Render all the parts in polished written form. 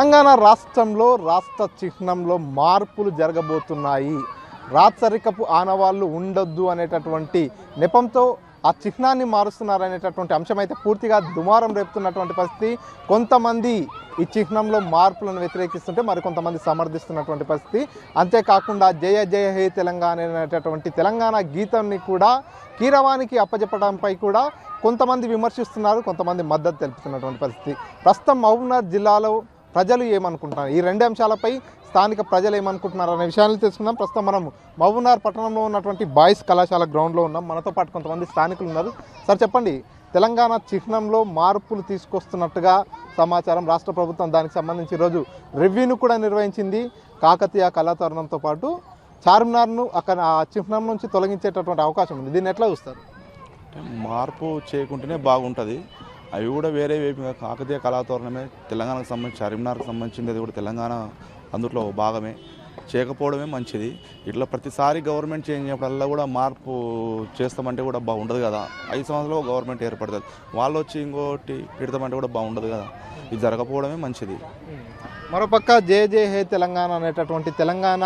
తెలంగాణ రాష్ట్రంలో రాష్ట్ర చిహ్నంలో మార్పులు జరగబోతున్నాయి. రాచరికపు ఆనవాళ్ళు ఉండొద్దు అనేటటువంటి నెపంతో ఆ చిహ్నాన్ని మారుస్తున్నారనేటటువంటి అంశం అయితే పూర్తిగా దుమారం రేపుతున్నటువంటి పరిస్థితి. కొంతమంది ఈ చిహ్నంలో మార్పులను వ్యతిరేకిస్తుంటే మరికొంతమంది సమర్థిస్తున్నటువంటి పరిస్థితి. అంతేకాకుండా జయ జయ హే తెలంగాణ అనేటటువంటి తెలంగాణ గీతాన్ని కూడా కీరవానికి అప్పజెప్పడంపై కూడా కొంతమంది విమర్శిస్తున్నారు, కొంతమంది మద్దతు తెలుపుతున్నటువంటి పరిస్థితి. ప్రస్తుతం మహబూబ్నగర్ జిల్లాలో ప్రజలు ఏమనుకుంటున్నారు, ఈ రెండు అంశాలపై స్థానిక ప్రజలు ఏమనుకుంటున్నారు అనే విషయాన్ని తెలుసుకుందాం. ప్రస్తుతం మనం మహబూబ్నగర్ పట్టణంలో ఉన్నటువంటి బాయ్స్ కళాశాల గ్రౌండ్లో ఉన్నాం. మనతో పాటు కొంతమంది స్థానికులు ఉన్నారు. సార్ చెప్పండి, తెలంగాణ చిహ్నంలో మార్పులు తీసుకొస్తున్నట్టుగా సమాచారం. రాష్ట్ర ప్రభుత్వం దానికి సంబంధించి ఈరోజు రివ్యూను కూడా నిర్వహించింది. కాకతీయ కళాతోరణంతో పాటు చార్మినార్ను అక్కడ ఆ చిహ్నం నుంచి తొలగించేటటువంటి అవకాశం ఉంది. దీన్ని ఎట్లా చూస్తారు? మార్పు చేయకుంటేనే బాగుంటుంది. అవి కూడా వేరే వైపుగా కాకతీయ కళాతోరణమే తెలంగాణకు సంబంధించి, చార్మినార్కి సంబంధించింది అది కూడా తెలంగాణ అందులో భాగమే. చేయకపోవడమే మంచిది. ఇట్లా ప్రతిసారి గవర్నమెంట్ చేంజ్ అయినప్పుడల్లా కూడా మార్పు చేస్తామంటే కూడా బాగుండదు కదా. 5 సంవత్సరాలు గవర్నమెంట్ ఏర్పడుతుంది, వాళ్ళు వచ్చి ఇంకోటి పెడతామంటే కూడా బాగుండదు కదా. ఇది జరగకపోవడమే మంచిది. మరోపక్క జయ జయ హే తెలంగాణ అనేటటువంటి తెలంగాణ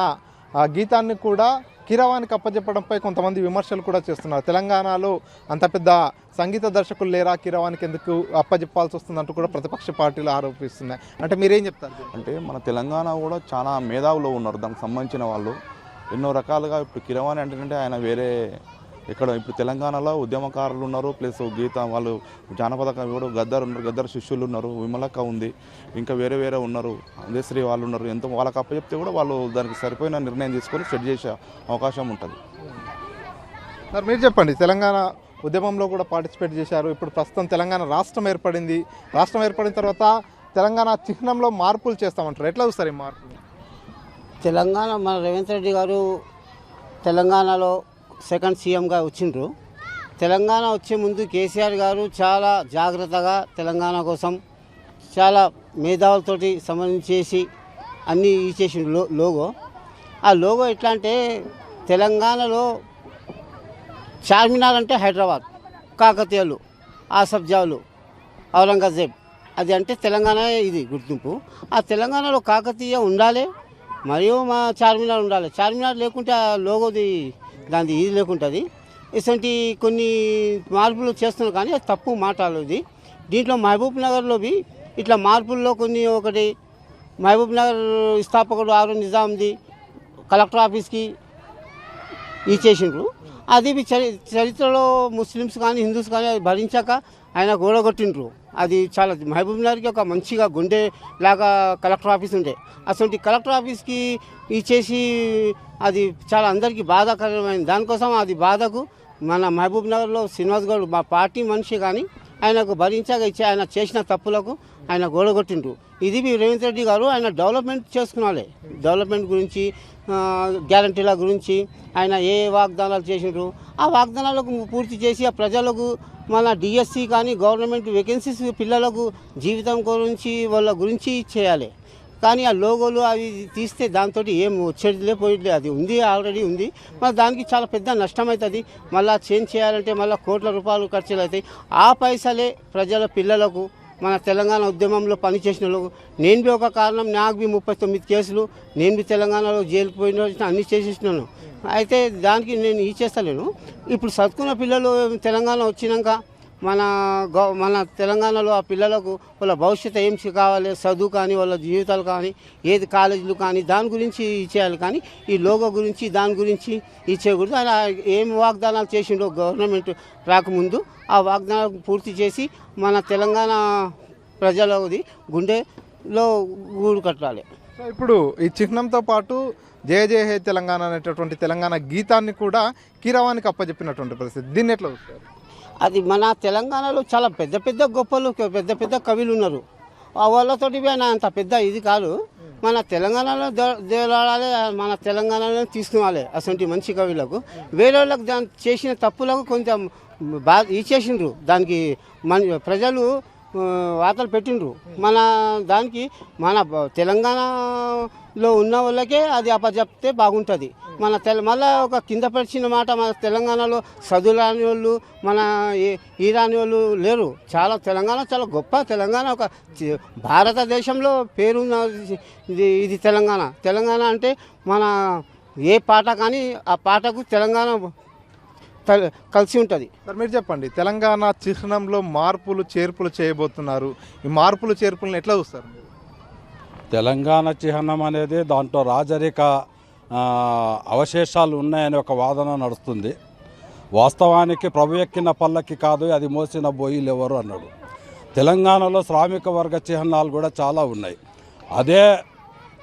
గీతాన్ని కూడా కీరవానికి అప్పచెప్పడంపై కొంతమంది విమర్శలు కూడా చేస్తున్నారు. తెలంగాణలో అంత పెద్ద సంగీత దర్శకులు లేరా, కీరవానికి ఎందుకు అప్పచెప్పాల్సి వస్తుందంటూ కూడా ప్రతిపక్ష పార్టీలు ఆరోపిస్తున్నాయి. అంటే మీరేం చెప్తారు? అంటే మన తెలంగాణ కూడా చాలా మేధావులు ఉన్నారు, దానికి సంబంధించిన వాళ్ళు ఎన్నో రకాలుగా. ఇప్పుడు కీరవాణి అంటే ఆయన వేరే ఇక్కడ ఇప్పుడు తెలంగాణలో ఉద్యమకారులు ఉన్నారు, ప్లస్ గీత వాళ్ళు జానపద కవి కూడా గద్దరు ఉన్నారు, గద్దరు శిష్యులు ఉన్నారు, విమలక్క ఉంది, ఇంకా వేరే వేరే ఉన్నారు, అందశ్రీ వాళ్ళు ఉన్నారు. ఎంతో వాళ్ళకి అప్పచెప్తే కూడా వాళ్ళు దానికి సరిపోయిన నిర్ణయం తీసుకొని సెట్ చేసే అవకాశం ఉంటుంది. సార్ మీరు చెప్పండి, తెలంగాణ ఉద్యమంలో కూడా పార్టిసిపేట్ చేశారు. ఇప్పుడు ప్రస్తుతం తెలంగాణ రాష్ట్రం ఏర్పడింది. రాష్ట్రం ఏర్పడిన తర్వాత తెలంగాణ చిహ్నంలో మార్పులు చేస్తామంటారు. ఎట్లా చూస్తారు ఈ మార్పులు? తెలంగాణ మన రేవంత్ రెడ్డి గారు తెలంగాణలో సెకండ్ సీఎంగా వచ్చిండ్రు. తెలంగాణ వచ్చే ముందు కేసీఆర్ గారు చాలా జాగ్రత్తగా తెలంగాణ కోసం చాలా మేధావులతోటి సంబంధించేసి అన్నీ ఇచ్చేసిండు లోగో. ఆ లోగో ఎట్లా అంటే తెలంగాణలో చార్మినార్ అంటే హైదరాబాద్, కాకతీయులు, ఆసఫ్-జాలు, ఔరంగజేబ్, అది అంటే తెలంగాణ ఇది గుర్తింపు. ఆ తెలంగాణలో కాకతీయ ఉండాలి, మరియు మా చార్మినార్ ఉండాలి. చార్మినార్ లేకుంటే ఆ లోగోది దాని ఇది లేకుంటుంది. ఇటువంటి కొన్ని మార్పులు చేస్తున్నారు, కానీ అది తప్పు మాట్లాడేది. దీంట్లో మహబూబ్ నగర్లోవి ఇట్లా మార్పుల్లో కొన్ని ఒకటి మహబూబ్ నగర్ స్థాపకుడు ఆరు నిజాంది కలెక్టర్ ఆఫీస్కి ఇచ్చేసిండ్రు. అది చరిత్రలో ముస్లిమ్స్ కానీ హిందూస్ కానీ అది భరించాక ఆయన గోడగొట్టిండ్రు. అది చాలా మహబూబ్ నగర్కి ఒక మంచిగా గుండె లాగా కలెక్టర్ ఆఫీస్ ఉండే. అసలు కలెక్టర్ ఆఫీస్కి ఇచ్చేసి అది చాలా అందరికీ బాధాకరమైంది. దానికోసం అది బాధకు మన మహబూబ్ నగర్లో శ్రీనివాస్ గౌడ్ మా పార్టీ మనిషి, కానీ ఆయనకు భరించాక ఇచ్చే ఆయన చేసిన తప్పులకు ఆయన గోడగొట్టిండ్రు. ఇది రేవంత్ రెడ్డి గారు ఆయన డెవలప్మెంట్ చేసుకున్నాలి. డెవలప్మెంట్ గురించి, గ్యారంటీల గురించి ఆయన ఏ వాగ్దానాలు చేసిండ్రు ఆ వాగ్దానాలకు పూర్తి చేసి ఆ ప్రజలకు మన డిఎస్సి కానీ గవర్నమెంట్ వేకెన్సీస్ పిల్లలకు జీవితం గురించి వాళ్ళ గురించి చేయాలి. కానీ ఆ లోగోలు అవి తీస్తే దాంతో ఏం వచ్చేదిలే పోయేదిలే, అది ఉంది ఆల్రెడీ ఉంది. మరి దానికి చాలా పెద్ద నష్టం అవుతుంది. మళ్ళీ చేంజ్ చేయాలంటే మళ్ళీ కోట్ల రూపాయలు ఖర్చులు అవుతాయి. ఆ పైసలే ప్రజల పిల్లలకు మన తెలంగాణ ఉద్యమంలో పనిచేసిన వాళ్ళకు, నేను బి ఒక కారణం, నాకు బి 39 కేసులు, నేను బి తెలంగాణలో జైలుకు పోయిన అన్నీ చేసేసినాను. అయితే దానికి నేను చేస్తలేను. ఇప్పుడు చదువుకున్న పిల్లలు తెలంగాణ వచ్చినాక మన తెలంగాణలో ఆ పిల్లలకు వాళ్ళ భవిష్యత్తు ఏం కావాలి, చదువు కానీ వాళ్ళ జీవితాలు కానీ ఏది కాలేజీలు కానీ దాని గురించి ఇచ్చేయాలి. కానీ ఈ లోగో గురించి దాని గురించి ఇచ్చేయకూడదు. ఆయన ఏం వాగ్దానాలు చేసిండో గవర్నమెంట్ రాకముందు ఆ వాగ్దానాలు పూర్తి చేసి మన తెలంగాణ ప్రజలది గుండెలో గూడు కట్టాలి. ఇప్పుడు ఈ చిహ్నంతో పాటు జయ జయ హే తెలంగాణ అనేటటువంటి తెలంగాణ గీతాన్ని కూడా కీరవానికి అప్పచెప్పినటువంటి పరిస్థితి, దీన్ని ఎట్లా చూస్తారు? అది మన తెలంగాణలో చాలా పెద్ద పెద్ద గొప్పలు, పెద్ద పెద్ద కవులు ఉన్నారు. వాళ్ళతోటి ఆయన అంత పెద్ద ఇది కాదు. మన తెలంగాణలో దేవాడాలి, మన తెలంగాణలో తీసుకురావాలి అసలు మంచి కవులకు. వేరే వాళ్ళకి దాని చేసిన తప్పులకు కొంచెం ఇచ్చేసిండ్రు. దానికి ప్రజలు వార్తలు పెట్టిండ్రు. మన దానికి మన తెలంగాణలో ఉన్న వాళ్ళకే అది అప్పచెప్తే బాగుంటుంది. మన మళ్ళీ ఒక కింద పరిచిన మాట, మన తెలంగాణలో చదువు రాని వాళ్ళు, మన ఈ రాని వాళ్ళు లేరు. చాలా తెలంగాణ చాలా గొప్ప. తెలంగాణ ఒక భారతదేశంలో పేరున్న ఇది తెలంగాణ అంటే మన ఏ పాట కానీ ఆ పాటకు తెలంగాణ కలిసి ఉంటుంది. సార్ మీరు చెప్పండి, తెలంగాణ చిహ్నంలో మార్పులు చేర్పులు చేయబోతున్నారు. ఈ మార్పులు చేర్పులను ఎట్లా చూస్తారు? తెలంగాణ చిహ్నం అనేది దాంట్లో రాజరిక అవశేషాలు ఉన్నాయని ఒక వాదన నడుస్తుంది. వాస్తవానికి ప్రభు ఎక్కిన పల్లకి కాదు, అది మోసిన బోయిలు ఎవరు అన్నాడు. తెలంగాణలో శ్రామిక వర్గ చిహ్నాలు కూడా చాలా ఉన్నాయి. అదే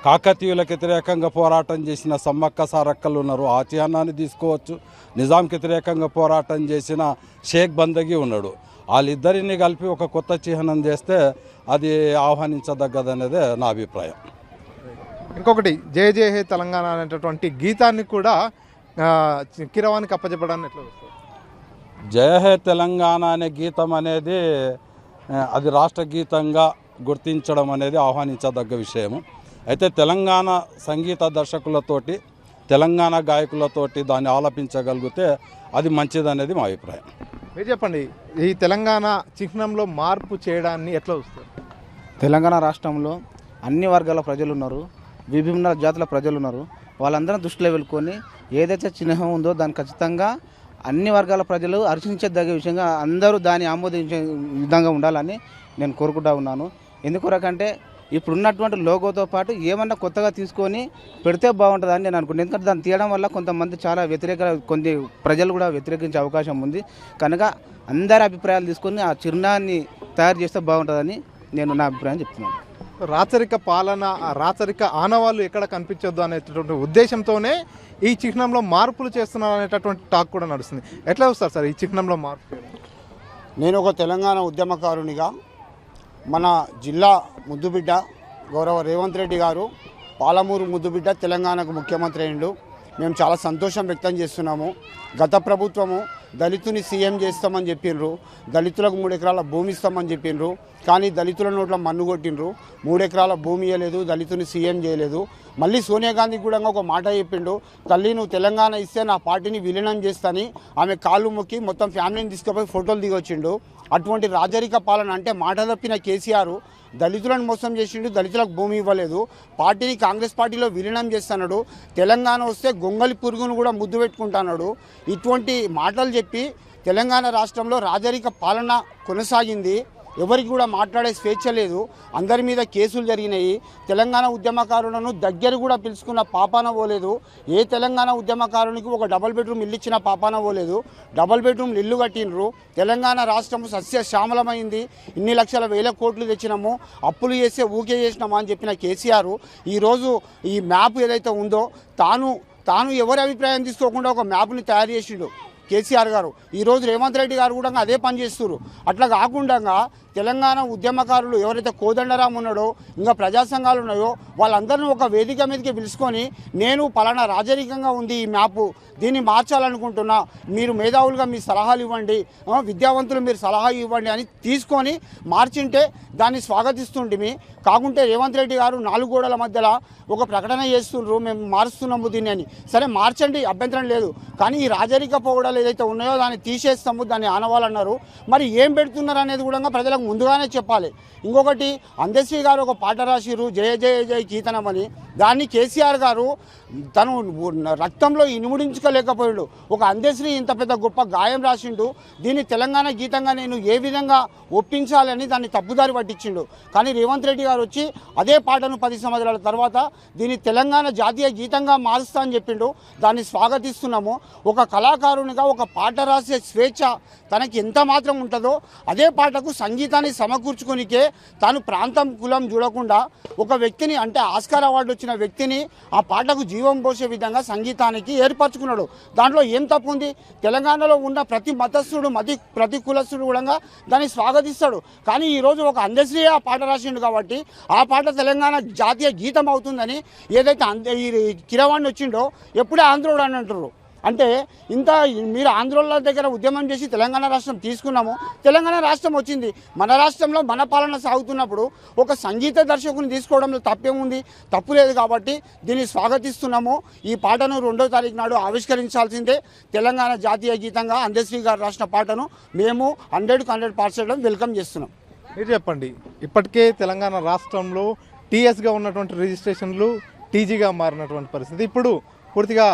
కాకతీయులకు వ్యతిరేకంగా పోరాటం చేసిన సమ్మక్క సారక్కలు ఉన్నారు, ఆ చిహ్నాన్ని తీసుకోవచ్చు. నిజాంకి వ్యతిరేకంగా పోరాటం చేసిన షేక్ బందగి ఉన్నాడు. వాళ్ళిద్దరిని కలిపి ఒక కొత్త చిహ్నం చేస్తే అది ఆహ్వానించదగ్గదనేదే నా అభిప్రాయం. ఇంకొకటి, జయ జయ హే తెలంగాణ అనేటటువంటి గీతాన్ని కూడా కిరవానికి అప్పచెప్పడాన్ని ఎట్లా చూస్తారు? జయ హే తెలంగాణ అనే గీతం అనేది అది రాష్ట్ర గీతంగా గుర్తించడం అనేది ఆహ్వానించదగ్గ విషయము. అయితే తెలంగాణ సంగీత దర్శకులతోటి, తెలంగాణ గాయకులతోటి దాన్ని ఆలపించగలిగితే అది మంచిదనేది మా అభిప్రాయం. మీరు చెప్పండి, ఈ తెలంగాణ చిహ్నంలో మార్పు చేయడాన్ని ఎట్లా చూస్తారు? తెలంగాణ రాష్ట్రంలో అన్ని వర్గాల ప్రజలు ఉన్నారు, విభిన్న జాతుల ప్రజలు ఉన్నారు. వాళ్ళందరం దృష్టిలో వెళ్ళుకొని ఏదైతే చిహ్నం ఉందో దాన్ని ఖచ్చితంగా అన్ని వర్గాల ప్రజలు హర్షించదగ్గ విషయంగా అందరూ దాన్ని ఆమోదించే విధంగా ఉండాలని నేను కోరుకుంటా ఉన్నాను. ఎందుకొరకంటే ఇప్పుడున్నటువంటి లోగోతో పాటు ఏమన్నా కొత్తగా తీసుకొని పెడితే బాగుంటుందని నేను అనుకుంటున్నాను. ఎందుకంటే దాన్ని తీయడం వల్ల కొంతమంది చాలా కొన్ని ప్రజలు కూడా వ్యతిరేకించే అవకాశం ఉంది. కనుక అందరి అభిప్రాయాలు తీసుకొని ఆ చిహ్నాన్ని తయారు చేస్తే బాగుంటుందని నేను నా అభిప్రాయం చెప్తున్నాను. రాచరిక పాలన, రాచరిక ఆనవాళ్ళు ఎక్కడ కనిపించొద్దు అనేటటువంటి ఉద్దేశంతోనే ఈ చిహ్నంలో మార్పులు చేస్తున్నారు అనేటటువంటి టాక్ కూడా నడుస్తుంది. ఎట్లా చూస్తారు సార్ ఈ చిహ్నంలో మార్పు? నేను ఒక తెలంగాణ ఉద్యమకారునిగా మన జిల్లా ముద్దుబిడ్డ గౌరవ రేవంత్ రెడ్డి గారు పాలమూరు ముద్దుబిడ్డ తెలంగాణకు ముఖ్యమంత్రి అయ్యిండు. మేము చాలా సంతోషం వ్యక్తం చేస్తున్నాము. గత ప్రభుత్వము దళితుని సీఎం చేస్తామని చెప్పిండ్రు, దళితులకు 3 ఎకరాల భూమి ఇస్తామని చెప్పిండ్రు. కానీ దళితుల నోట్ల మన్ను కొట్టిండ్రు. 3 ఎకరాల భూమి ఇవ్వలేదు, దళితుని సీఎం చేయలేదు. మళ్ళీ సోనియా గాంధీ కూడా ఒక మాట చెప్పిండు, తల్లి నువ్వు తెలంగాణ ఇస్తే నా పార్టీని విలీనం చేస్తాని ఆమె కాళ్ళు మొక్కి మొత్తం ఫ్యామిలీని తీసుకుపోయి ఫోటోలు దిగొచ్చిండు. అటువంటి రాజరిక పాలన అంటే మాట తప్పిన కేసీఆర్ దళితులను మోసం చేసిండు, దళితులకు భూమి ఇవ్వలేదు, పార్టీని కాంగ్రెస్ పార్టీలో విలీనం చేస్తున్నాడు, తెలంగాణ వస్తే గొంగలి పురుగును కూడా ముద్దు పెట్టుకుంటున్నాడు. ఇటువంటి మాటలు చెప్పి తెలంగాణ రాష్ట్రంలో రాజరిక పాలన కొనసాగింది. ఎవరికి కూడా మాట్లాడే స్వేచ్ఛ లేదు. అందరి మీద కేసులు జరిగినాయి. తెలంగాణ ఉద్యమకారులను దగ్గర కూడా పిలుచుకున్న పాపాన పోలేదు. ఏ తెలంగాణ ఉద్యమకారునికి ఒక డబుల్ బెడ్రూమ్ ఇల్లు ఇచ్చిన పాపాన పోలేదు. డబుల్ బెడ్రూమ్ ఇల్లు కట్టినరు. తెలంగాణ రాష్ట్రం సస్యశ్యామలమైంది. ఇన్ని లక్షల వేల కోట్లు తెచ్చినాము, అప్పులు చేస్తే ఊకే చేసినామా అని చెప్పిన కేసీఆర్ ఈరోజు ఈ మ్యాప్ ఏదైతే ఉందో తాను ఎవరి అభిప్రాయం తీసుకోకుండా ఒక మ్యాప్ని తయారు చేసిండు కేసీఆర్ గారు. ఈరోజు రేవంత్ రెడ్డి గారు కూడా అదే పని చేస్తున్నారు. అట్లా కాకుండా తెలంగాణ ఉద్యమకారులు ఎవరైతే కోదండరాం ఉన్నాడో, ఇంకా ప్రజా సంఘాలు ఉన్నాయో వాళ్ళందరినీ ఒక వేదిక మీదకి పిలుచుకొని నేను పలానా రాజరికంగా ఉంది ఈ మ్యాపు, దీన్ని మార్చాలనుకుంటున్నా, మీరు మేధావులుగా మీ సలహాలు ఇవ్వండి, విద్యావంతులు మీరు సలహా ఇవ్వండి అని తీసుకొని మార్చింటే దాన్ని స్వాగతిస్తుంటిమి. కాకుంటే రేవంత్ రెడ్డి గారు 4 గోడల మధ్యలో ఒక ప్రకటన చేస్తుండ్రు, మేము మారుస్తున్నాము దీన్ని అని. సరే మార్చండి, అభ్యంతరం లేదు. కానీ ఈ రాజరిక పోగడాలు ఏదైతే ఉన్నాయో దాన్ని తీసేస్తాము, దాన్ని ఆనవాలన్నారు. మరి ఏం పెడుతున్నారు అనేది కూడా ప్రజలకు ముందుగానే చెప్పాలి. ఇంకొకటి, అందశ్రీ గారు ఒక పాట రాసిరు, జయ జయ జయ కీర్తనమని. దాన్ని కేసీఆర్ గారు తను రక్తంలో ఇనుముడించుకోలేకపోయాడు. ఒక అందశ్రీ ఇంత పెద్ద గొప్ప గాయం రాసిండు, దీన్ని తెలంగాణ గీతంగా నేను ఏ విధంగా ఒప్పించాలని దాన్ని తప్పుదారి పట్టించిండు. కానీ రేవంత్ రెడ్డి గారు వచ్చి అదే పాటను 10 సంవత్సరాల తర్వాత దీన్ని తెలంగాణ జాతీయ గీతంగా మారుస్తా అని చెప్పిండు. దాన్ని స్వాగతిస్తున్నాము. ఒక కళాకారునిగా ఒక పాట రాసే స్వేచ్ఛ తనకి ఎంత మాత్రం ఉంటుందో అదే పాటకు సంగీతాన్ని సమకూర్చుకునికే తాను ప్రాంతం కులం చూడకుండా ఒక వ్యక్తిని, అంటే ఆస్కార్ అవార్డు వచ్చిన వ్యక్తిని ఆ పాటకు జీవం పోసే విధంగా సంగీతానికి ఏర్పరచుకున్నాడు. దాంట్లో ఏం తప్పు ఉంది? తెలంగాణలో ఉన్న ప్రతి మతస్థుడు, ప్రతి కులస్థుడు కూడా దాన్ని స్వాగతిస్తాడు. కానీ ఈరోజు ఒక అందశ్రీ ఆ పాట రాసిండు కాబట్టి ఆ పాట తెలంగాణ జాతీయ గీతం అవుతుందని ఏదైతే ఈ కిరవాణి వచ్చిండో ఎప్పుడే ఆంధ్రుడు అని అంటారు. అంటే ఇంత మీరు ఆంధ్రోళ్ళ దగ్గర ఉద్యమం చేసి తెలంగాణ రాష్ట్రం తీసుకున్నాము, తెలంగాణ రాష్ట్రం వచ్చింది. మన రాష్ట్రంలో మన పాలన సాగుతున్నప్పుడు ఒక సంగీత దర్శకుని తీసుకోవడంలో తప్పేముంది? తప్పు లేదు. కాబట్టి దీన్ని స్వాగతిస్తున్నాము. ఈ పాటను 2వ తారీఖు నాడు ఆవిష్కరించాల్సిందే. తెలంగాణ జాతీయ గీతంగా అందశ్రీ గారు రాసిన పాటను మేము 100% వెల్కమ్ చేస్తున్నాం. మీరు చెప్పండి, ఇప్పటికే తెలంగాణ రాష్ట్రంలో టీఎస్గా ఉన్నటువంటి రిజిస్ట్రేషన్లు టీజీగా మారినటువంటి పరిస్థితి, ఇప్పుడు పూర్తిగా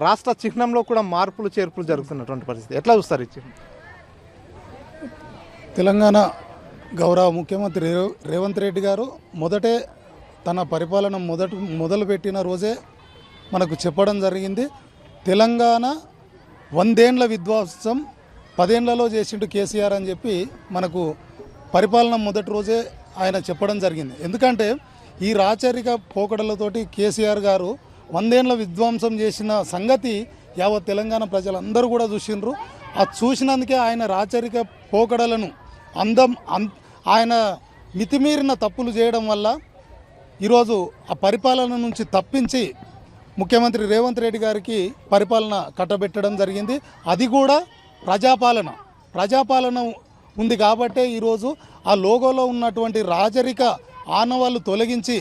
రాష్ట్ర చిహ్నంలో కూడా మార్పులు చేర్పులు జరుగుతున్నటువంటి పరిస్థితి, ఎట్లా చూస్తారు ఈ చిహ్నం? తెలంగాణ గౌరవ ముఖ్యమంత్రి రేవంత్ రెడ్డి గారు మొదటే తన పరిపాలన మొదలుపెట్టిన రోజే మనకు చెప్పడం జరిగింది. తెలంగాణ 100 ఏళ్ల విధ్వంసం 10 ఏళ్లలో చేసిండు కేసీఆర్ అని చెప్పి మనకు పరిపాలన మొదటి రోజే ఆయన చెప్పడం జరిగింది. ఎందుకంటే ఈ రాచరిక పోకడలతోటి కేసీఆర్ గారు 100 ఏళ్ల విధ్వంసం చేసిన సంగతి యావత్ తెలంగాణ ప్రజలందరూ కూడా చూసిండ్రు. అది చూసినందుకే ఆయన రాచరిక పోకడలను ఆయన మితిమీరిన తప్పులు చేయడం వల్ల ఈరోజు ఆ పరిపాలన నుంచి తప్పించి ముఖ్యమంత్రి రేవంత్ రెడ్డి గారికి పరిపాలన కట్టబెట్టడం జరిగింది. అది కూడా ప్రజాపాలన ఉంది కాబట్టే ఈరోజు ఆ లోగోలో ఉన్నటువంటి రాజరిక ఆనవాళ్ళు తొలగించి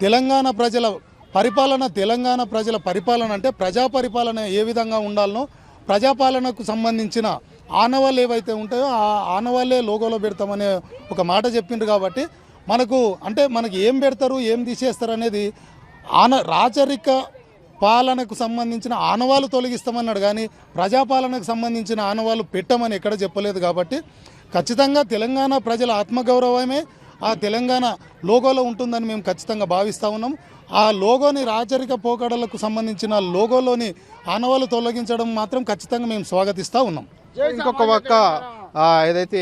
తెలంగాణ ప్రజల పరిపాలన అంటే ప్రజా పరిపాలన ఏ విధంగా ఉండాలనో ప్రజాపాలనకు సంబంధించిన ఆనవాళ్ళు ఏవైతే ఉంటాయో ఆ ఆనవాళ్ళే లోగోలో పెడతామనే ఒక మాట చెప్పిండ్రు. కాబట్టి మనకి ఏం పెడతారు ఏం తీసేస్తారు అనేది రాచరిక పాలనకు సంబంధించిన ఆనవాళ్ళు తొలగిస్తామన్నాడు, కానీ ప్రజాపాలనకు సంబంధించిన ఆనవాళ్ళు పెట్టమని ఎక్కడ చెప్పలేదు. కాబట్టి ఖచ్చితంగా తెలంగాణ ప్రజల ఆత్మగౌరవమే ఆ తెలంగాణ లోగోలో ఉంటుందని మేము ఖచ్చితంగా భావిస్తూ ఉన్నాం. ఆ లోగోని రాచరిక పోకడలకు సంబంధించిన లోగోలోని ఆనవాళ్ళు తొలగించడం మాత్రం ఖచ్చితంగా మేము స్వాగతిస్తూ ఉన్నాం. ఇంకొక పక్క ఏదైతే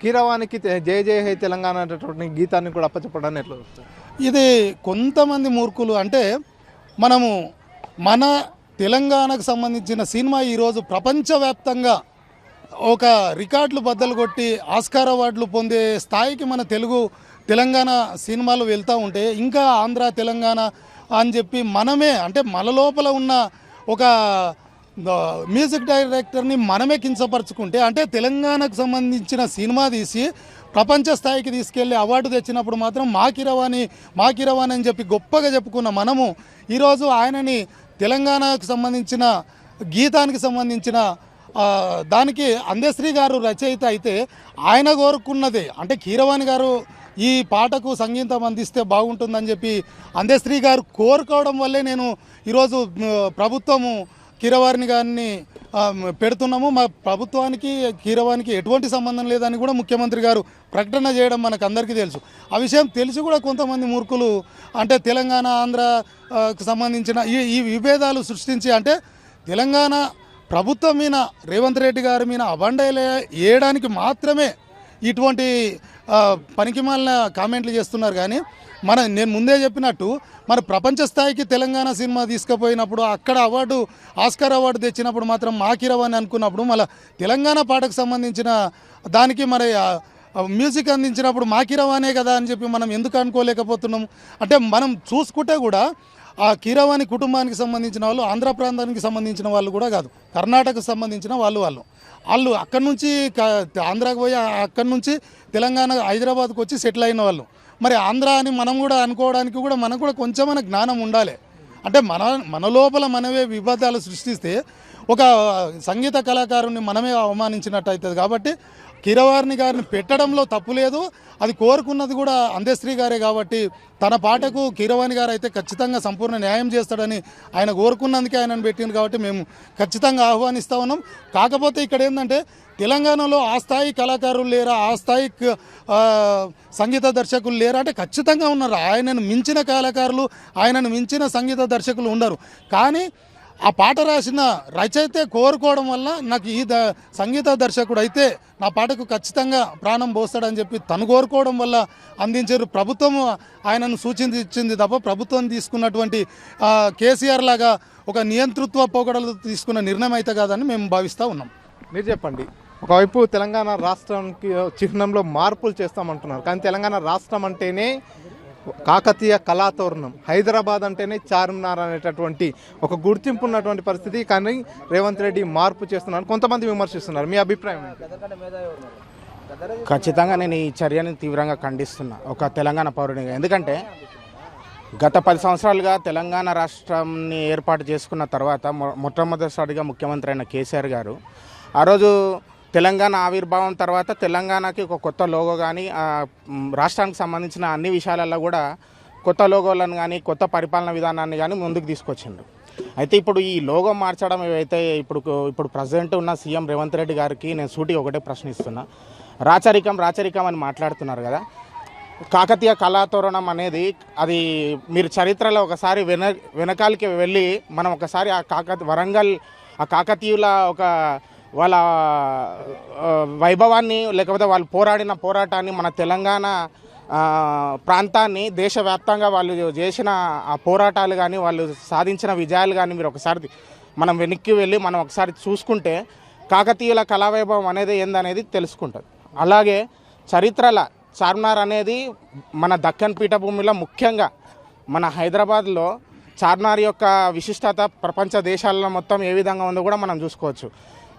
కీరవానికి జయ జయ హై తెలంగాణ అనేటువంటి గీతాన్ని కూడా అప్పచెప్పడాన్ని ఎట్లా చూస్తారు? ఇది కొంతమంది మూర్ఖులు, అంటే మన తెలంగాణకు సంబంధించిన సినిమా ఈరోజు ప్రపంచవ్యాప్తంగా ఒక రికార్డులు బద్దలు కొట్టి ఆస్కార్ అవార్డులు పొందే స్థాయికి మన తెలంగాణ సినిమాలు వెళ్తూ ఉంటే ఇంకా ఆంధ్ర తెలంగాణ అని చెప్పి మన లోపల ఉన్న ఒక మ్యూజిక్ డైరెక్టర్ని మనమే కించపరుచుకుంటే, అంటే తెలంగాణకు సంబంధించిన సినిమా తీసి ప్రపంచ స్థాయికి తీసుకెళ్ళి అవార్డు తెచ్చినప్పుడు మాత్రం మా కిరవాణి అని చెప్పి గొప్పగా చెప్పుకున్న మనము ఈరోజు ఆయనని తెలంగాణకు సంబంధించిన గీతానికి సంబంధించిన దానికి అందశ్రీ గారు రచయిత అయితే ఆయన కోరుకున్నదే, అంటే కీరవాణి గారు ఈ పాటకు సంగీతం అందిస్తే బాగుంటుందని చెప్పి అందశ్రీ గారు కోరుకోవడం వల్లే నేను ఈరోజు ప్రభుత్వము కీరవాణి గారిని పెడుతున్నాము. మా ప్రభుత్వానికి కీరవానికి ఎటువంటి సంబంధం లేదని కూడా ముఖ్యమంత్రి గారు ప్రకటన చేయడం మనకు అందరికీ తెలుసు. ఆ విషయం తెలిసి కూడా కొంతమంది మూర్ఖులు అంటే తెలంగాణ ఆంధ్రకు సంబంధించిన ఈ విభేదాలు సృష్టించి, అంటే తెలంగాణ ప్రభుత్వం మీద రేవంత్ రెడ్డి గారి మీద అబండేలు వేయడానికి మాత్రమే ఇటువంటి పనికిమాలిన కామెంట్లు చేస్తున్నారు. కానీ నేను ముందే చెప్పినట్టు మన ప్రపంచ స్థాయికి తెలంగాణ సినిమా తీసుకుపోయినప్పుడు అక్కడ ఆస్కార్ అవార్డు తెచ్చినప్పుడు మాత్రం మా కిరవాణి అనుకున్నప్పుడు మళ్ళీ తెలంగాణ పాటకు సంబంధించిన దానికి మరి మ్యూజిక్ అందించినప్పుడు మా కిరవాణే కదా అని చెప్పి మనం ఎందుకు అనుకోలేకపోతున్నాం? అంటే మనం చూసుకుంటే కూడా ఆ కీరవాణి కుటుంబానికి సంబంధించిన వాళ్ళు ఆంధ్ర ప్రాంతానికి సంబంధించిన వాళ్ళు కూడా కాదు, కర్ణాటకకు సంబంధించిన వాళ్ళు అక్కడి నుంచి ఆంధ్రాకి పోయి అక్కడి నుంచి తెలంగాణ హైదరాబాద్కు వచ్చి సెటిల్ అయిన వాళ్ళు. మరి ఆంధ్ర అని మనం కూడా అనుకోవడానికి కూడా మనకు కూడా కొంచెం జ్ఞానం ఉండాలి. అంటే మన లోపల మనమే వివాదాలు సృష్టిస్తే ఒక సంగీత కళాకారుని మనమే అవమానించినట్టు అవుతుంది. కాబట్టి కీరవాణి గారిని పెట్టడంలో తప్పు లేదు, అది కోరుకున్నది కూడా అందశ్రీ గారే. కాబట్టి తన పాటకు కీరవాణి గారు అయితే ఖచ్చితంగా సంపూర్ణ న్యాయం చేస్తాడని ఆయన కోరుకున్నందుకే ఆయనను పెట్టింది. కాబట్టి మేము ఖచ్చితంగా ఆహ్వానిస్తూ ఉన్నాం. కాకపోతే ఇక్కడ ఏంటంటే తెలంగాణలో ఆ స్థాయి కళాకారులు లేరా, ఆ స్థాయి సంగీత దర్శకులు లేరా అంటే ఖచ్చితంగా ఉన్నారు. ఆయనను మించిన కళాకారులు, ఆయనను మించిన సంగీత దర్శకులు ఉండరు. కానీ ఆ పాట రాసిన రచయితే కోరుకోవడం వల్ల నాకు ఈ సంగీత దర్శకుడు అయితే నా పాటకు ఖచ్చితంగా ప్రాణం పోస్తాడని చెప్పి తను కోరుకోవడం వల్ల అందించారు. ప్రభుత్వం ఆయనను సూచించింది తప్ప ప్రభుత్వం తీసుకున్నటువంటి కేసీఆర్ లాగా ఒక నియంతృత్వ పోకడలు తీసుకున్న నిర్ణయం అయితే కాదని మేము భావిస్తూ ఉన్నాం. మీరు చెప్పండి, ఒకవైపు తెలంగాణ రాష్ట్రానికి చిహ్నంలో మార్పులు చేస్తామంటున్నారు, కానీ తెలంగాణ రాష్ట్రం అంటేనే కాకతీయ కళాతోరణం, హైదరాబాద్ అంటేనే చార్మినార్ అనేటటువంటి ఒక గుర్తింపు ఉన్నటువంటి పరిస్థితి. కానీ రేవంత్ రెడ్డి మార్పు చేస్తున్నారు, కొంతమంది విమర్శిస్తున్నారు. మీ అభిప్రాయం ఏంటి? ఖచ్చితంగా నేను ఈ చర్యని తీవ్రంగా ఖండిస్తున్నా ఒక తెలంగాణ పౌరునిగా. ఎందుకంటే గత 10 సంవత్సరాలుగా తెలంగాణ రాష్ట్రాన్ని ఏర్పాటు చేసుకున్న తర్వాత మొట్టమొదటిసారిగా ముఖ్యమంత్రి అయిన కేసీఆర్ గారు ఆ రోజు తెలంగాణ ఆవిర్భావం తర్వాత తెలంగాణకి ఒక కొత్త లోగో కానీ రాష్ట్రానికి సంబంధించిన అన్ని విషయాలలో కూడా కొత్త లోగోలను కానీ కొత్త పరిపాలన విధానాన్ని కానీ ముందుకు తీసుకొచ్చిండు. అయితే ఇప్పుడు ఈ లోగో మార్చడం ఏవైతే ఇప్పుడు ప్రజెంట్ ఉన్న సీఎం రేవంత్ రెడ్డి గారికి నేను సూటిగా ఒకటే ప్రశ్నిస్తున్నా. రాచరికం అని మాట్లాడుతున్నారు కదా. కాకతీయ కళాతోరణం అనేది అది మీరు చరిత్రలో ఒకసారి వెనకాలకి వెళ్ళి మనం ఒకసారి వరంగల్ ఆ కాకతీయుల ఒక వాళ్ళ వైభవాన్ని లేకపోతే వాళ్ళు పోరాడిన పోరాటాన్ని మన తెలంగాణ ప్రాంతాన్ని దేశవ్యాప్తంగా వాళ్ళు చేసిన ఆ పోరాటాలు కానీ వాళ్ళు సాధించిన విజయాలు కానీ మీరు ఒకసారి మనం వెనక్కి వెళ్ళి మనం ఒకసారి చూసుకుంటే కాకతీయుల కళావైభవం అనేది ఏందనేది తెలుసుకుంటుంది. అలాగే చరిత్రల చార్మినార్ అనేది మన దక్కన్ పీఠభూమిలో ముఖ్యంగా మన హైదరాబాద్లో చార్మినార్ యొక్క విశిష్టత ప్రపంచ దేశాలలో మొత్తం ఏ విధంగా ఉందో కూడా మనం చూసుకోవచ్చు.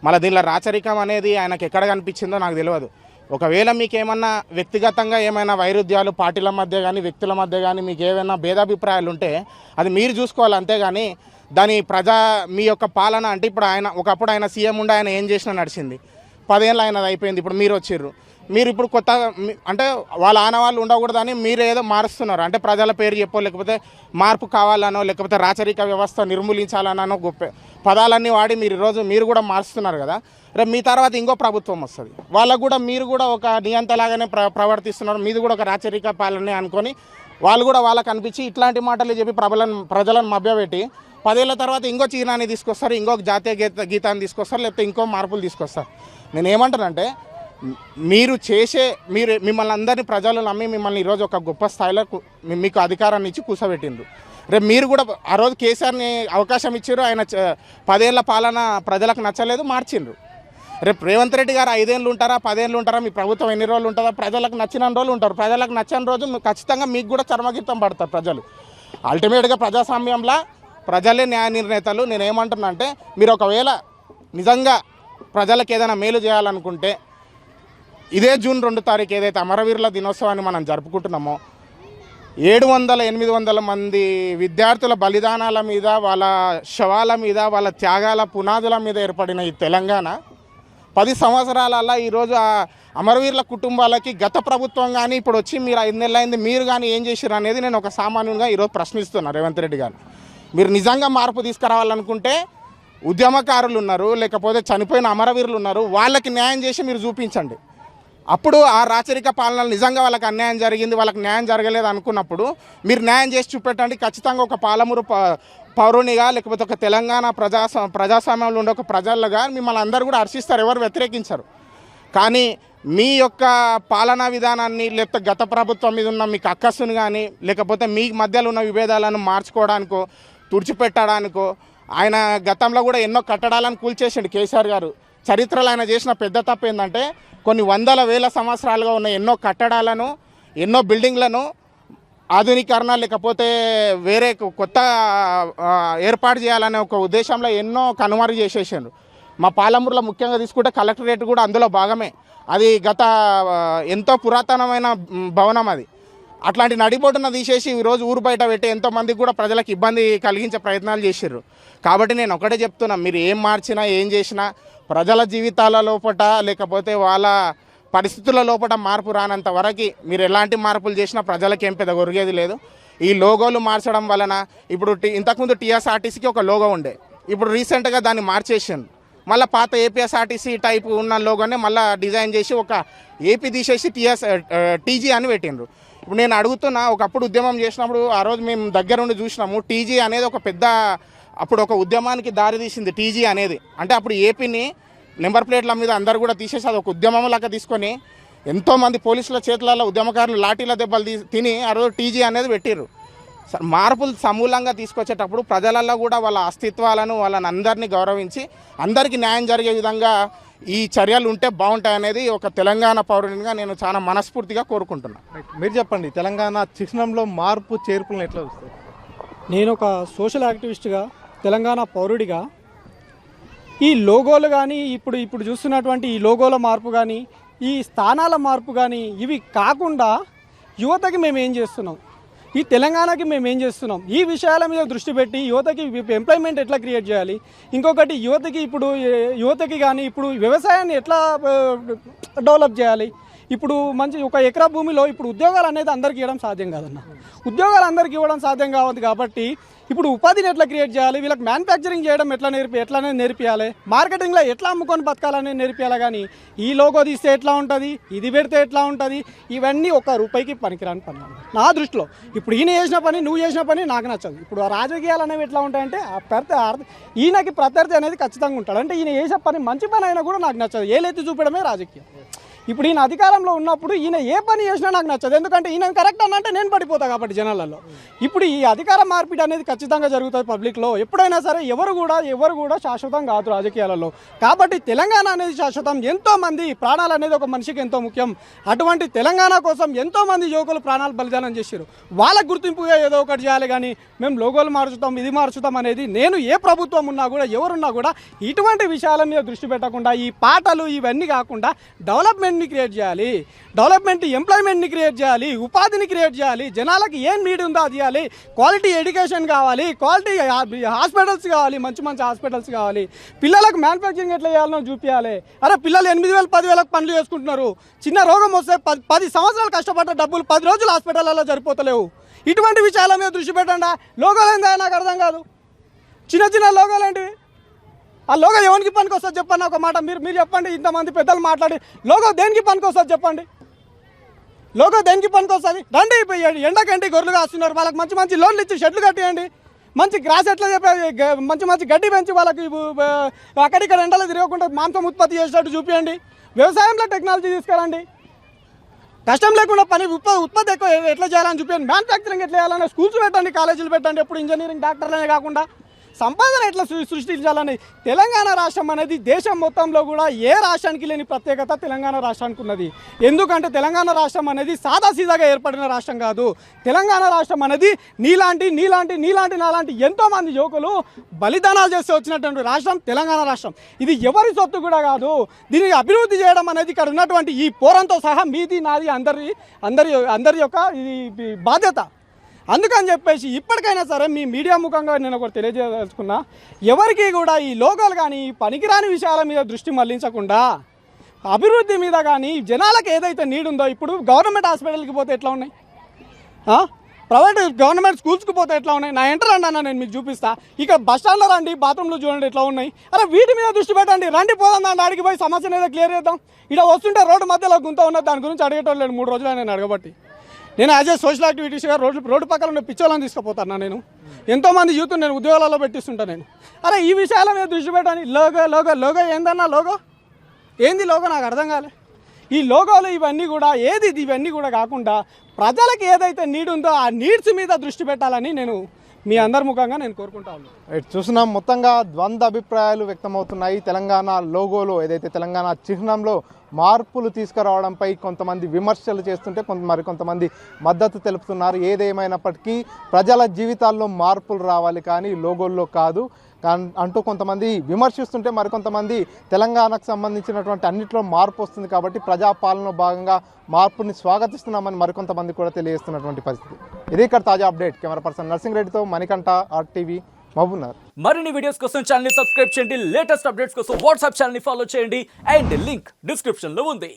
మళ్ళీ దీనిలో రాచరికం అనేది ఆయనకు ఎక్కడ కనిపించిందో నాకు తెలియదు. ఒకవేళ మీకు ఏమన్నా వ్యక్తిగతంగా ఏమైనా వైరుధ్యాలు పార్టీల మధ్య కానీ వ్యక్తుల మధ్య కానీ మీకు ఏమైనా భేదాభిప్రాయాలు ఉంటే అది మీరు చూసుకోవాలి. అంతేగాని దాని మీ యొక్క పాలన అంటే ఇప్పుడు ఒకప్పుడు ఆయన సీఎం ఉండి ఆయన ఏం చేసినా నడిచింది. 10 ఏళ్ళు ఆయనది అయిపోయింది. ఇప్పుడు మీరు వచ్చిర్రు, మీరు ఇప్పుడు కొత్త అంటే వాళ్ళ ఆనవాళ్ళు ఉండకూడదని మీరు ఏదో మారుస్తున్నారు. అంటే ప్రజల పేరు చెప్పో లేకపోతే మార్పు కావాలనో లేకపోతే రాచరిక వ్యవస్థ నిర్మూలించాలనో గొప్ప పదాలన్నీ వాడి మీరు కూడా మారుస్తున్నారు కదా. రేపు మీ తర్వాత ఇంకో ప్రభుత్వం వస్తుంది, వాళ్ళకు కూడా మీరు కూడా ఒక నియంతలాగానే ప్రవర్తిస్తున్నారు. మీది కూడా ఒక రాచరిక పాలనే అనుకొని వాళ్ళు కూడా వాళ్ళకు అనిపించి ఇట్లాంటి మాటలు చెప్పి ప్రజలను మభ్యపెట్టి 10 ఏళ్ళ తర్వాత ఇంకో చీనాన్ని తీసుకొస్తారు, ఇంకొక జాతీయ గీతాన్ని తీసుకొస్తారు, లేకపోతే ఇంకో మార్పులు తీసుకొస్తారు. నేను ఏమంటానంటే మిమ్మల్ని అందరినీ ప్రజలు నమ్మి మిమ్మల్ని ఈరోజు ఒక గొప్ప స్థాయిలో మీకు అధికారాన్ని ఇచ్చి కూర్చోబెట్టిండ్రు. రేపు మీరు కూడా ఆ రోజు కేసీఆర్ని అవకాశం ఇచ్చారు, ఆయన 10 ఏళ్ల పాలన ప్రజలకు నచ్చలేదు, మార్చిండ్రు. రేపు రేవంత్ రెడ్డి గారు 5 ఏళ్ళు ఉంటారా 10 ఏళ్ళు ఉంటారా, మీ ప్రభుత్వం ఎన్ని రోజులు ఉంటుందా, ప్రజలకు నచ్చిన రోజులు ఉంటారు. ప్రజలకు నచ్చని రోజు ఖచ్చితంగా మీకు కూడా చర్మగీతం పడతారు ప్రజలు. అల్టిమేట్గా ప్రజాస్వామ్యంలో ప్రజలే న్యాయ నిర్ణేతలు. నేను ఏమంటున్నా అంటే మీరు ఒకవేళ నిజంగా ప్రజలకు ఏదైనా మేలు చేయాలనుకుంటే ఇదే జూన్ 2 తారీఖు ఏదైతే అమరవీరుల దినోత్సవాన్ని మనం జరుపుకుంటున్నామో 700-800 మంది విద్యార్థుల బలిదానాల మీద, వాళ్ళ శవాల మీద, వాళ్ళ త్యాగాల పునాదుల మీద ఏర్పడిన ఈ తెలంగాణ 10 సంవత్సరాలలో ఈరోజు ఆ అమరవీరుల కుటుంబాలకి గత ప్రభుత్వం కానీ ఇప్పుడు వచ్చి మీరు 5 నెలలు అయింది మీరు కానీ ఏం చేశారు అనేది నేను ఒక సామాన్యునిగా ఈరోజు ప్రశ్నిస్తున్నాను. రేవంత్ రెడ్డి గారు మీరు నిజంగా మార్పు తీసుకురావాలనుకుంటే ఉద్యమకారులు ఉన్నారు, లేకపోతే చనిపోయిన అమరవీరులు ఉన్నారు, వాళ్ళకి న్యాయం చేసి మీరు చూపించండి. అప్పుడు ఆ రాచరిక పాలనలు నిజంగా వాళ్ళకి అన్యాయం జరిగింది, వాళ్ళకి న్యాయం జరగలేదు అనుకున్నప్పుడు మీరు న్యాయం చేసి చూపెట్టండి. ఖచ్చితంగా ఒక పాలమూరు పౌరునిగా లేకపోతే ఒక తెలంగాణ ప్రజాస్వామ్యంలో ఉండే ఒక ప్రజలుగా మిమ్మల్ని అందరూ కూడా హర్షిస్తారు, ఎవరు వ్యతిరేకించరు. కానీ మీ యొక్క పాలనా విధానాన్ని లేకపోతే గత ప్రభుత్వం మీద ఉన్న మీకు అక్కస్సును కానీ లేకపోతే మీ మధ్యలో ఉన్న విభేదాలను మార్చుకోవడానికో తుడిచిపెట్టడానికో ఆయన గతంలో కూడా ఎన్నో కట్టడాలను కూల్చేసిండు కేసీఆర్ గారు. చరిత్రలో ఆయన చేసిన పెద్ద తప్పు ఏంటంటే కొన్ని 100,000 సంవత్సరాలుగా ఉన్న ఎన్నో కట్టడాలను ఎన్నో బిల్డింగ్లను ఆధునీకరణ లేకపోతే వేరే కొత్త ఏర్పాటు చేయాలనే ఒక ఉద్దేశంలో ఎన్నో కనుమరుగు చేసేసారు. మా పాలమూరులో ముఖ్యంగా తీసుకుంటే కలెక్టరేట్ కూడా అందులో భాగమే. అది ఎంతో పురాతనమైన భవనం. అది అట్లాంటి నడిబొడ్డున తీసేసి ఈరోజు ఊరు బయట పెట్టి ఎంతోమందికి కూడా ప్రజలకు ఇబ్బంది కలిగించే ప్రయత్నాలు చేశారు. కాబట్టి నేను ఒకటే చెప్తున్నా, మీరు ఏం మార్చినా ఏం చేసినా ప్రజల జీవితాల లోపట లేకపోతే వాళ్ళ పరిస్థితుల లోపల మార్పు రానంత వరకు మీరు ఎలాంటి మార్పులు చేసినా ప్రజలకు ఏం పెద్ద ఒరిగేది లేదు. ఈ లోగోలు మార్చడం వలన ఇప్పుడు ఇంతకుముందు టీఎస్ఆర్టీసీకి ఒక లోగో ఉండే, ఇప్పుడు రీసెంట్గా దాన్ని మార్చేసాను. మళ్ళీ పాత ఏపీఎస్ఆర్టీసీ టైపు ఉన్న లోగోనే మళ్ళీ డిజైన్ చేసి ఒక ఏపీ తీసేసి టీజీ అని పెట్టిండ్రు. ఇప్పుడు నేను అడుగుతున్నా, ఒకప్పుడు ఉద్యమం చేసినప్పుడు ఆ రోజు మేము దగ్గరుండి చూసినాము. టీజీ అనేది ఒక పెద్ద అప్పుడు ఒక ఉద్యమానికి దారి తీసింది టీజీ అనేది. అంటే అప్పుడు ఏపీని నెంబర్ ప్లేట్ల మీద అందరు కూడా తీసేసి అది ఒక ఉద్యమం లాగా తీసుకొని ఎంతోమంది పోలీసుల చేతులలో ఉద్యమకారులు లాఠీల దెబ్బలు తిని ఆ రోజు టీజీ అనేది పెట్టిర్రు. మార్పులు సమూలంగా తీసుకొచ్చేటప్పుడు ప్రజలలో కూడా వాళ్ళ అస్తిత్వాలను వాళ్ళని అందరినీ గౌరవించి అందరికీ న్యాయం జరిగే విధంగా ఈ చర్యలు ఉంటే బాగుంటాయనేది ఒక తెలంగాణ పౌరునిగా నేను చాలా మనస్ఫూర్తిగా కోరుకుంటున్నాను. మీరు చెప్పండి, తెలంగాణ చిహ్నంలో మార్పు చేర్పులను ఎట్లా చూస్తారు? నేను ఒక సోషల్ యాక్టివిస్ట్గా, తెలంగాణ పౌరుడిగా ఈ లోగోలు కానీ ఇప్పుడు చూస్తున్నటువంటి ఈ లోగోల మార్పు కానీ, ఈ స్థానాల మార్పు కానీ, ఇవి కాకుండా యువతకి మేము ఏం చేస్తున్నాం, ఈ తెలంగాణకి మేము ఏం చేస్తున్నాం, ఈ విషయాల మీద దృష్టి పెట్టి యువతకి ఎంప్లాయ్మెంట్ ఎట్లా క్రియేట్ చేయాలి, ఇంకొకటి యువతకి కానీ ఇప్పుడు వ్యవసాయాన్ని ఎట్లా డెవలప్ చేయాలి. ఇప్పుడు మంచి ఒక ఎకరా భూమిలో ఇప్పుడు ఉద్యోగాలు అనేది అందరికీ ఇవ్వడం సాధ్యం కాదన్న. ఉద్యోగాలు అందరికీ ఇవ్వడం సాధ్యం కావద్దు కాబట్టి ఇప్పుడు ఉపాధిని ఎట్లా క్రియేట్ చేయాలి, వీళ్ళకి మ్యానుఫ్యాక్చరింగ్ చేయడం ఎట్లానే నేర్పియాలి, మార్కెటింగ్లో ఎట్లా అమ్ముకొని బతకాలని నేర్పియాలి. కానీ ఈ లోగో తీస్తే ఎట్లా ఉంటుంది, ఇది పెడితే ఎట్లా ఉంటుంది, ఇవన్నీ ₹1 పనికిరాని పని నా దృష్టిలో. ఇప్పుడు ఈయన చేసిన పని, నువ్వు చేసిన పని నాకు నచ్చదు. ఇప్పుడు ఆ రాజకీయాలు అనేవి ఎట్లా ఉంటాయంటే ఈయనకి ప్రత్యర్థి అనేది ఖచ్చితంగా ఉంటాడు. అంటే ఈయన చేసే పని మంచి పని అయినా కూడా నాకు నచ్చదు. ఏలెత్తి చూపడమే రాజకీయం. ఇప్పుడు ఈయన అధికారంలో ఉన్నప్పుడు ఈయన ఏ పని చేసినా నాకు నచ్చదు. ఎందుకంటే ఈయన కరెక్ట్ అన్నంటే నేను పడిపోతా కాబట్టి జనాలలో. ఇప్పుడు ఈ అధికార మార్పిడి అనేది ఖచ్చితంగా జరుగుతుంది పబ్లిక్లో. ఎప్పుడైనా సరే ఎవరు కూడా శాశ్వతం కాదు రాజకీయాలలో. కాబట్టి తెలంగాణ అనేది శాశ్వతం. ఎంతోమంది ప్రాణాలు అనేది ఒక మనిషికి ఎంతో ముఖ్యం. అటువంటి తెలంగాణ కోసం ఎంతోమంది యువకులు ప్రాణాలు బలిదానం చేశారు. వాళ్ళకు గుర్తింపుగా ఏదో ఒకటి చేయాలి. కానీ మేము లోగోలు మార్చుతాం, ఇది మార్చుతాం అనేది, నేను ఏ ప్రభుత్వం ఉన్నా కూడా ఎవరున్నా కూడా ఇటువంటి విషయాల మీద దృష్టి పెట్టకుండా ఈ పాటలు ఇవన్నీ కాకుండా డెవలప్మెంట్ని క్రియేట్ చేయాలి, ఎంప్లాయ్మెంట్ని క్రియేట్ చేయాలి, ఉపాధిని క్రియేట్ చేయాలి, జనాలకి ఏం నీడ్ ఉందో అది చేయాలి, క్వాలిటీ ఎడ్యుకేషన్ కావాలి, క్వాలిటీ హాస్పిటల్స్ కావాలి, మంచి హాస్పిటల్స్ కావాలి, పిల్లలకు మ్యానుఫ్యాక్చరింగ్ ఎట్లా చేయాలనో చూపించాలి. అరే పిల్లలు 8,000 10,000 పనులు చేసుకుంటున్నారు. చిన్న రోగం వస్తే 10 సంవత్సరాలు కష్టపడ్డ డబ్బులు 10 రోజులు హాస్పిటల్లో సరిపోతలేవు. ఇటువంటి విషయాల మీద దృష్టి పెట్టండి. లోగోలు ఏందా నాకు అర్థం కాదు. చిన్న లోగోలు ఏంటివి? ఆ లోగో ఎవరికి పనికి వస్తుంది చెప్పండి. ఒక మాట మీరు చెప్పండి. ఇంతమంది పెద్దలు మాట్లాడి లోగో దేనికి పనికి వస్తుంది చెప్పండి. లోగో దేనికి పనికి వస్తుంది? రండి, ఎండకంటి గొర్రెలు కాస్తున్నారు, వాళ్ళకి మంచి లోన్లు ఇచ్చి షెడ్లు కట్టేయండి. మంచి గ్రాస్ ఎట్లా చెప్పి మంచి గడ్డి పెంచి వాళ్ళకి అక్కడిక్కడ ఎండలో తిరగకుండా మాంసం ఉత్పత్తి చేసేటట్టు చూపించండి. వ్యవసాయంలో టెక్నాలజీ తీసుకురండి. కష్టం లేకుండా ఉత్పత్తి ఎక్కువ ఎట్లా చేయాలని చూపించండి. మ్యానుఫ్యాక్చరింగ్ ఎట్లా చేయాలని స్కూల్స్ పెట్టండి, కాలేజీలు పెట్టండి. ఎప్పుడు ఇంజనీరింగ్ డాక్టర్లనే కాకుండా సంపాదన ఎట్లా సృష్టించాలని. తెలంగాణ రాష్ట్రం అనేది దేశం మొత్తంలో కూడా ఏ రాష్ట్రానికి లేని ప్రత్యేకత తెలంగాణ రాష్ట్రానికి ఉన్నది. ఎందుకంటే తెలంగాణ రాష్ట్రం అనేది సాదాసీదాగా ఏర్పడిన రాష్ట్రం కాదు. తెలంగాణ రాష్ట్రం అనేది నాలాంటి ఎంతోమంది యువకులు బలిదానాలు చేస్తే వచ్చినటువంటి రాష్ట్రం తెలంగాణ రాష్ట్రం. ఇది ఎవరి సొత్తు కూడా కాదు. దీనికి అభివృద్ధి చేయడం అనేది ఇక్కడ ఉన్నటువంటి ఈ పోరంతో సహా మీది నాది అందరి యొక్క ఇది బాధ్యత. అందుకని చెప్పేసి ఇప్పటికైనా సరే మీ మీడియా ముఖంగా నేను ఒకటి తెలియజేయదలుచుకున్నా, ఎవరికి కూడా ఈ లోగోలు కానీ పనికిరాని విషయాల మీద దృష్టి మళ్లించకుండా అభివృద్ధి మీద కానీ జనాలకు ఏదైతే నీడ్ ఉందో, ఇప్పుడు గవర్నమెంట్ హాస్పిటల్కి పోతే ఎట్లా ఉన్నాయి, ప్రైవేట్ గవర్నమెంట్ స్కూల్స్కి పోతే ఎట్లా ఉన్నాయి, నా ఎంటర్ రండి అన్న నేను మీకు చూపిస్తా. ఇక బస్ స్టాండ్లో రండి, బాత్రూంలో చూడండి ఎట్లా ఉన్నాయి. అరే వీటి మీద దృష్టి పెట్టండి. రండి పోదాం, దాన్ని అడిగి పోయి సమస్యను ఏదో క్లియర్ చేద్దాం. ఇక్కడ వస్తుంటే రోడ్డు మధ్యలో గుంత ఉన్నది, దాని గురించి అడిగేటోళ్ళు లేడు. 3 రోజులు నేను అడగబట్టి నేను యాజ్ ఏ సోషల్ యాక్టివిటీస్గా రోడ్డు పక్కన ఉన్న పిచ్చోళ్ళని తీసుకుపోతాను. నేను ఎంతోమంది యూత్ నేను ఉద్యోగాలలో పెట్టిస్తుంటాను నేను. అరే ఈ విషయాల మీద దృష్టి పెట్టండి. లోగో ఏందన్నా లోగో ఏంది? లోగో నాకు అర్థం కాలే. ఈ లోగోలు ఇవన్నీ కూడా కాకుండా ప్రజలకు ఏదైతే నీడ్ ఉందో ఆ నీడ్స్ మీద దృష్టి పెట్టాలని నేను మీ అందరి ముఖంగా నేను కోరుకుంటా ఉన్నాను. చూస్తున్నాం, మొత్తంగా ద్వంద్వ అభిప్రాయాలు వ్యక్తమవుతున్నాయి. తెలంగాణ లోగోలో ఏదైతే తెలంగాణ చిహ్నంలో మార్పులు తీసుకురావడంపై కొంతమంది విమర్శలు చేస్తుంటే మరికొంతమంది మద్దతు తెలుపుతున్నారు. ఏదేమైనప్పటికీ ప్రజల జీవితాల్లో మార్పులు రావాలి కానీ లోగోల్లో కాదు అంటూ కొంతమంది విమర్శిస్తుంటే, మరికొంతమంది తెలంగాణకు సంబంధించినటువంటి అన్నింటిలో మార్పు వస్తుంది కాబట్టి ప్రజాపాలనలో భాగంగా మార్పుని స్వాగతిస్తున్నామని మరికొంతమంది కూడా తెలియజేస్తున్నటువంటి పరిస్థితి. ఇది ఇక్కడ తాజా అప్డేట్. కెమెరా పర్సన్ నర్సింగ్ రెడ్డితో మణికంఠ, RTV, మహబూబ్నగర్. మరిన్ని వీడియోస్ కోసం ఛానల్ ని సబ్స్క్రైబ్ చేయండి. లేటెస్ట్ అప్డేట్స్ కోసం వాట్సాప్ ఛానల్ ని ఫాలో చేయండి. అండ్ లింక్ డిస్క్రిప్షన్ లో ఉంది.